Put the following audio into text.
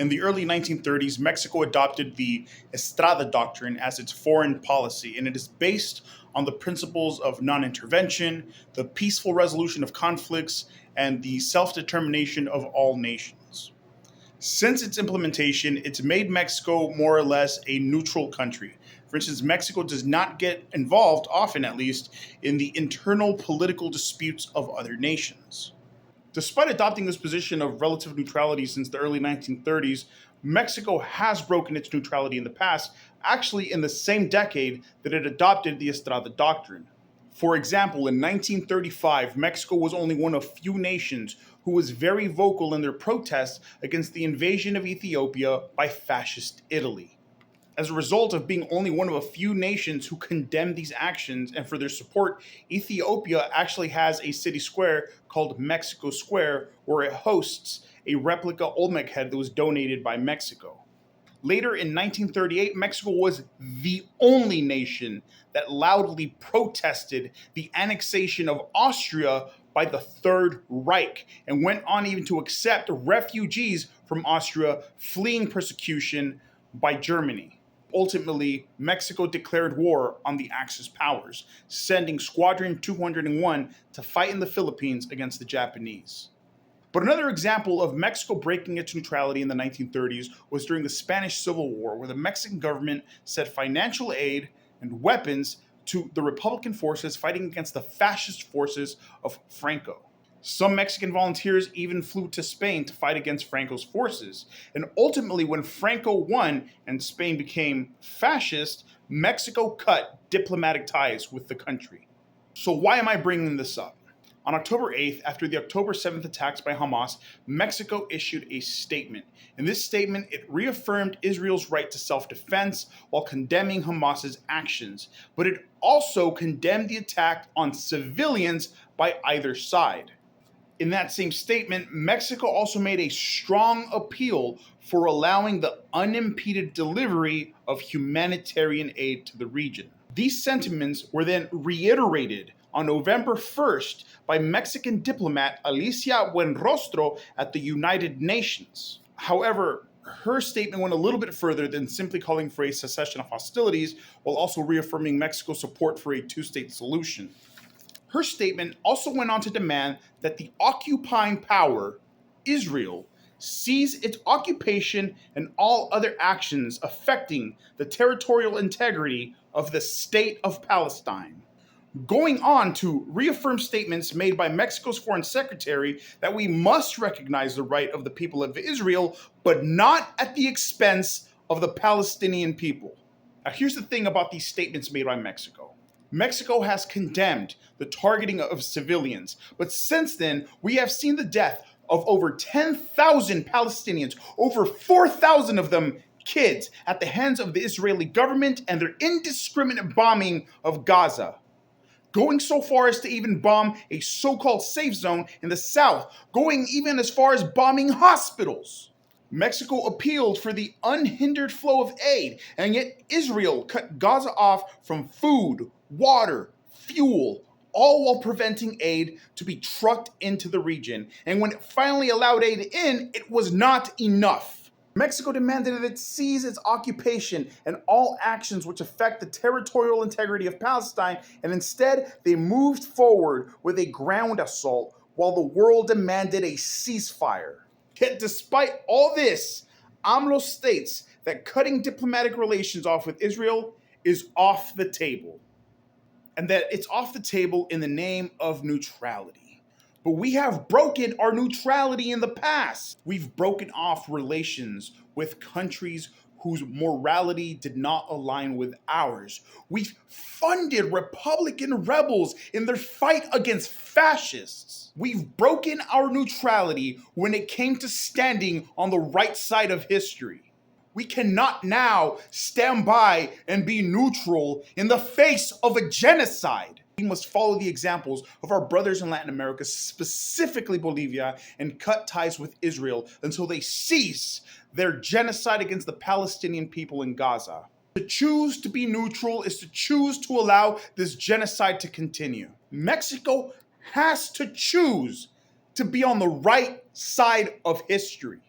In the early 1930s, Mexico adopted the Estrada Doctrine as its foreign policy, and it is based on the principles of non intervention, the peaceful resolution of conflicts, and the self determination of all nations. Since its implementation, it's made Mexico more or less a neutral country. For instance, Mexico does not get involved, often at least, in the internal political disputes of other nations. Despite adopting this position of relative neutrality since the early 1930s, Mexico has broken its neutrality in the past, actually in the same decade that it adopted the Estrada Doctrine. For example, in 1935, Mexico was only one of few nations who was very vocal in their protests against the invasion of Ethiopia by fascist Italy. As a result of being only one of a few nations who condemned these actions and for their support, Ethiopia actually has a city square called Mexico Square, where it hosts a replica Olmec head that was donated by Mexico. Later in 1938, Mexico was the only nation that loudly protested the annexation of Austria by the Third Reich and went on even to accept refugees from Austria fleeing persecution by Germany. Ultimately, Mexico declared war on the Axis powers, sending Squadron 201 to fight in the Philippines against the Japanese. But another example of Mexico breaking its neutrality in the 1930s was during the Spanish Civil War, where the Mexican government sent financial aid and weapons to the Republican forces fighting against the fascist forces of Franco. Some Mexican volunteers even flew to Spain to fight against Franco's forces. And ultimately, when Franco won and Spain became fascist, Mexico cut diplomatic ties with the country. So why am I bringing this up? On October 8th, after the October 7th attacks by Hamas, Mexico issued a statement. In this statement, it reaffirmed Israel's right to self-defense while condemning Hamas's actions. But it also condemned the attack on civilians by either side. In that same statement, Mexico also made a strong appeal for allowing the unimpeded delivery of humanitarian aid to the region. These sentiments were then reiterated on November 1st by Mexican diplomat Alicia Buenrostro at the United Nations. However, her statement went a little bit further than simply calling for a cessation of hostilities, while also reaffirming Mexico's support for a two-state solution. Her statement also went on to demand that the occupying power, Israel, cease its occupation and all other actions affecting the territorial integrity of the State of Palestine. Going on to reaffirm statements made by Mexico's foreign secretary that we must recognize the right of the people of Israel, but not at the expense of the Palestinian people. Now, here's the thing about these statements made by Mexico. Mexico has condemned the targeting of civilians, but since then, we have seen the death of over 10,000 Palestinians, over 4,000 of them kids, at the hands of the Israeli government and their indiscriminate bombing of Gaza. Going so far as to even bomb a so-called safe zone in the south, going even as far as bombing hospitals. Mexico appealed for the unhindered flow of aid, and yet Israel cut Gaza off from food, water, fuel, all while preventing aid to be trucked into the region. And when it finally allowed aid in, it was not enough. Mexico demanded that it cease its occupation and all actions which affect the territorial integrity of Palestine, and instead they moved forward with a ground assault while the world demanded a ceasefire. Yet despite all this, AMLO states that cutting diplomatic relations off with Israel is off the table, and that it's off the table in the name of neutrality. But we have broken our neutrality in the past. We've broken off relations with countries whose morality did not align with ours. We've funded Republican rebels in their fight against fascists. We've broken our neutrality when it came to standing on the right side of history. We cannot now stand by and be neutral in the face of a genocide. We must follow the examples of our brothers in Latin America, specifically Bolivia, and cut ties with Israel until they cease their genocide against the Palestinian people in Gaza. To choose to be neutral is to choose to allow this genocide to continue. Mexico has to choose to be on the right side of history.